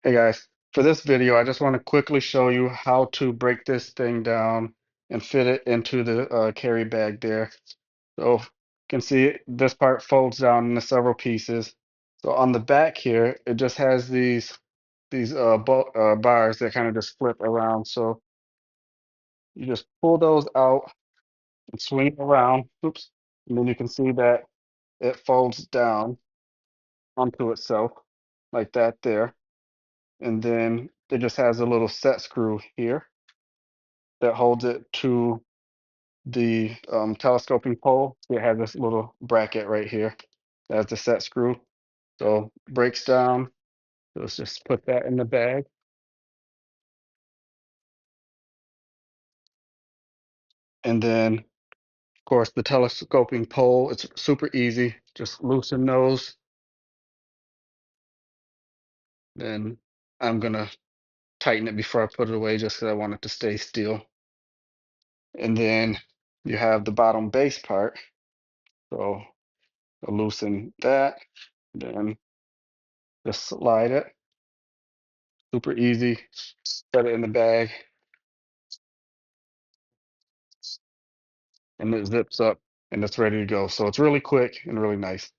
Hey guys, for this video, I just want to quickly show you how to break this thing down and fit it into the carry bag there. So you can see this part folds down into several pieces. So on the back here, it just has these bars that kind of just flip around. So you just pull those out and swing it around. Oops. And then you can see that it folds down onto itself like that there. And then it just has a little set screw here that holds it to the telescoping pole. It has this little bracket right here. That's the set screw. So breaks down. Let's just put that in the bag. And then, of course, the telescoping pole, it's super easy. Just loosen those. Then I'm going to tighten it before I put it away just because I want it to stay still. And then you have the bottom base part. So I'll loosen that. Then just slide it. Super easy. Set it in the bag and it zips up and it's ready to go. So it's really quick and really nice.